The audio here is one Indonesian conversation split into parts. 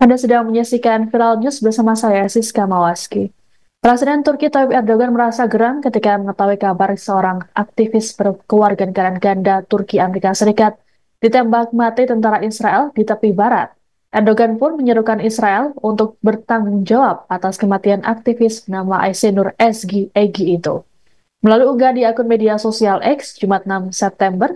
Anda sedang menyaksikan Viral News bersama saya, Siska Mawaski. Presiden Turki Tayyip Erdogan merasa geram ketika mengetahui kabar seorang aktivis kewarganegaraan ganda Turki Amerika Serikat ditembak mati tentara Israel di tepi barat. Erdogan pun menyerukan Israel untuk bertanggung jawab atas kematian aktivis bernama Aysenur Ezgi Egi itu. Melalui unggahan di akun media sosial X, Jumat 6 September,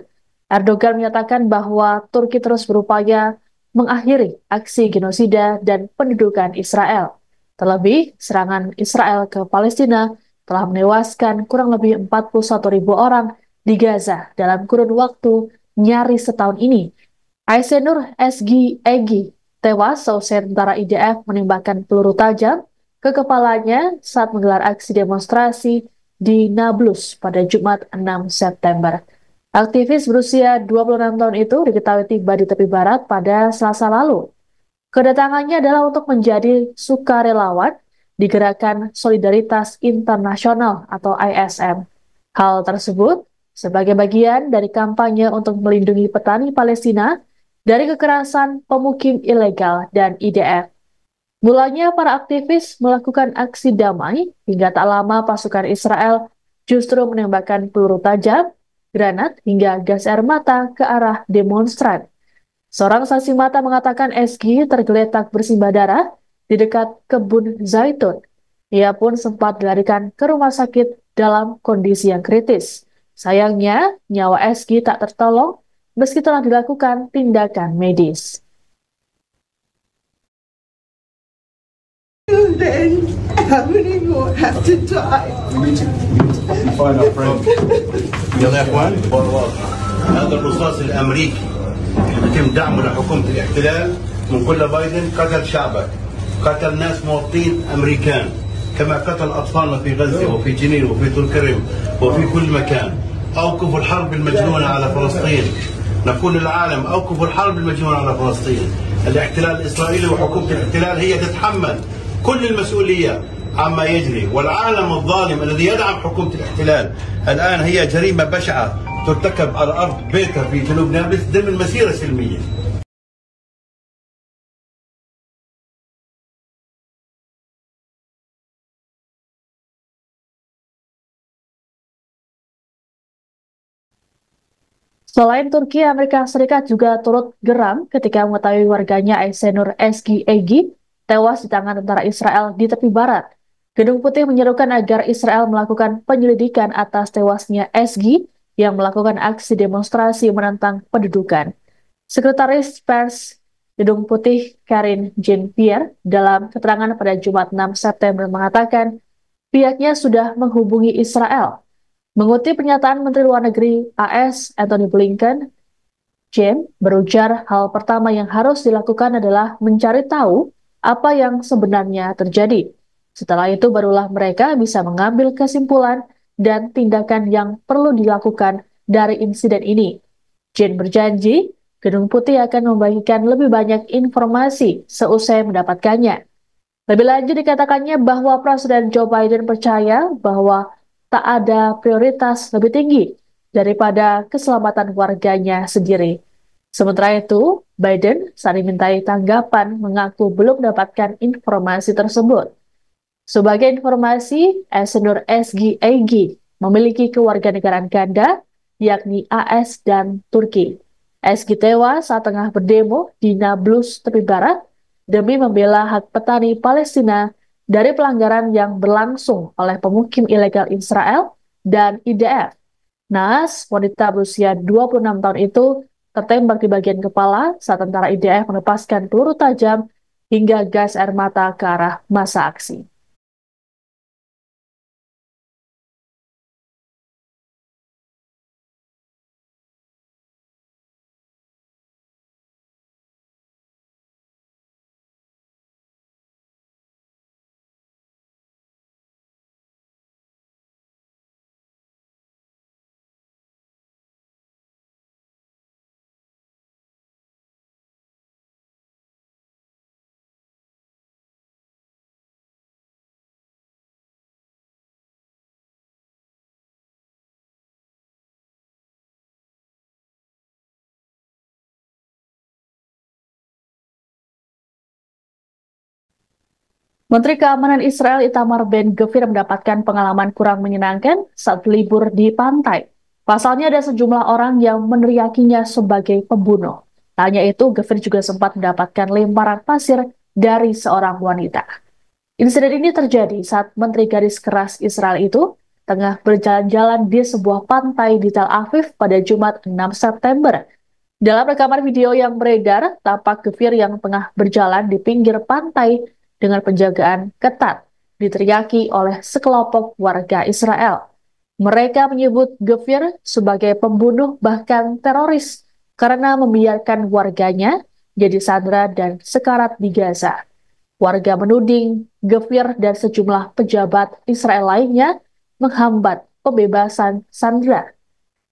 Erdogan menyatakan bahwa Turki terus berupaya mengakhiri aksi genosida dan pendudukan Israel. Terlebih, serangan Israel ke Palestina telah menewaskan kurang lebih 41.000 orang di Gaza dalam kurun waktu nyaris setahun ini. Aysenur Ezgi Egi tewas seusai tentara IDF menembakkan peluru tajam ke kepalanya saat menggelar aksi demonstrasi di Nablus pada Jumat 6 September. Aktivis berusia 26 tahun itu diketahui tiba di tepi barat pada Selasa lalu. Kedatangannya adalah untuk menjadi sukarelawan di Gerakan Solidaritas Internasional atau ISM. Hal tersebut sebagai bagian dari kampanye untuk melindungi petani Palestina dari kekerasan pemukim ilegal dan IDF. Mulanya para aktivis melakukan aksi damai hingga tak lama pasukan Israel justru menembakkan peluru tajam, granat hingga gas air mata ke arah demonstran. Seorang saksi mata mengatakan Ezgi tergeletak bersimbah darah di dekat kebun zaitun. Ia pun sempat dilarikan ke rumah sakit dalam kondisi yang kritis. Sayangnya, nyawa Ezgi tak tertolong meski telah dilakukan tindakan medis. Then how many more have to die? We find our friend. يلا يا اخوان هذا الرصاص الامريكي يتم دعمه لحكومه الاحتلال من كل بايدن قتل شعبك، قتل ناس مواطنين امريكان، كما قتل اطفالنا في غزه وفي جنين وفي طول كرم وفي كل مكان. اوقفوا الحرب المجنونه على فلسطين. نقول للعالم اوقفوا الحرب المجنونه على فلسطين. الاحتلال الاسرائيلي وحكومه الاحتلال هي تتحمل كل المسؤوليه عما يجري، والعالم الظالم الذي يدعم حكومه الاحتلال الان هي جريمه بشعه ترتكب على ارض بيتها في جنوب نابلس ضمن مسيره سلميه. Selain Turki, Amerika Serikat juga turut geram ketika mengetahui warganya Aysenur Ezgi Egi tewas di tangan tentara Israel di tepi barat. Gedung Putih menyerukan agar Israel melakukan penyelidikan atas tewasnya Ezgi yang melakukan aksi demonstrasi menentang pendudukan. Sekretaris Pers Gedung Putih Karine Jean-Pierre dalam keterangan pada Jumat 6 September mengatakan pihaknya sudah menghubungi Israel. Mengutip pernyataan Menteri Luar Negeri AS Antony Blinken, Jean berujar hal pertama yang harus dilakukan adalah mencari tahu apa yang sebenarnya terjadi. Setelah itu barulah mereka bisa mengambil kesimpulan dan tindakan yang perlu dilakukan dari insiden ini. Jean berjanji, Gedung Putih akan membagikan lebih banyak informasi seusai mendapatkannya. Lebih lanjut dikatakannya bahwa Presiden Joe Biden percaya bahwa tak ada prioritas lebih tinggi daripada keselamatan warganya sendiri. Sementara itu, Biden saat dimintai tanggapan mengaku belum mendapatkan informasi tersebut. Sebagai informasi, Aysenur Ezgi Egi memiliki kewarganegaraan ganda, yakni AS dan Turki. Ezgi tewas saat tengah berdemo di Nablus, tepi barat, demi membela hak petani Palestina dari pelanggaran yang berlangsung oleh pemukim ilegal Israel dan IDF. Naas, wanita berusia 26 tahun itu tertembak di bagian kepala saat tentara IDF melepaskan peluru tajam hingga gas air mata ke arah massa aksi. Menteri Keamanan Israel Itamar Ben-Gvir mendapatkan pengalaman kurang menyenangkan saat libur di pantai. Pasalnya ada sejumlah orang yang meneriakinya sebagai pembunuh. Tak hanya itu, Gvir juga sempat mendapatkan lemparan pasir dari seorang wanita. Insiden ini terjadi saat Menteri Garis Keras Israel itu tengah berjalan-jalan di sebuah pantai di Tel Aviv pada Jumat 6 September. Dalam rekaman video yang beredar, tampak Gvir yang tengah berjalan di pinggir pantai dengan penjagaan ketat, diteriaki oleh sekelompok warga Israel. Mereka menyebut Gvir sebagai pembunuh bahkan teroris karena membiarkan warganya jadi sandera dan sekarat di Gaza. Warga menuding Gvir dan sejumlah pejabat Israel lainnya menghambat pembebasan sandera.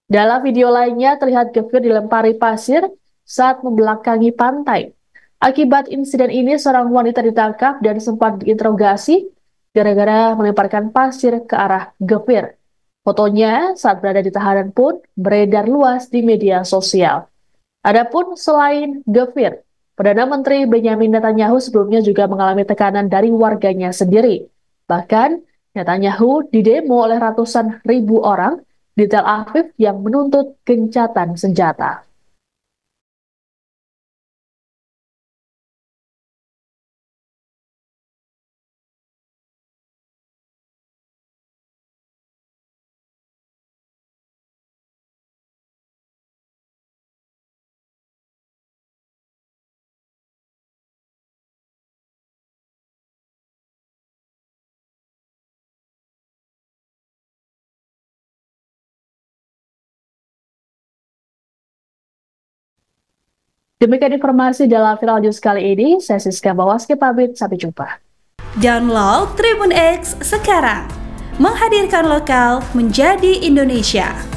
Dalam video lainnya terlihat Gvir dilempari pasir saat membelakangi pantai. Akibat insiden ini, seorang wanita ditangkap dan sempat diinterogasi gara-gara melemparkan pasir ke arah Gvir. Fotonya saat berada di tahanan pun beredar luas di media sosial. Adapun selain Gvir, Perdana Menteri Benjamin Netanyahu sebelumnya juga mengalami tekanan dari warganya sendiri. Bahkan, Netanyahu didemo oleh ratusan ribu orang di Tel Aviv yang menuntut gencatan senjata. Demikian informasi dalam Viral News kali ini. Saya Siska Bawaski pamit, sampai jumpa. Download Tribun X sekarang, menghadirkan lokal menjadi Indonesia.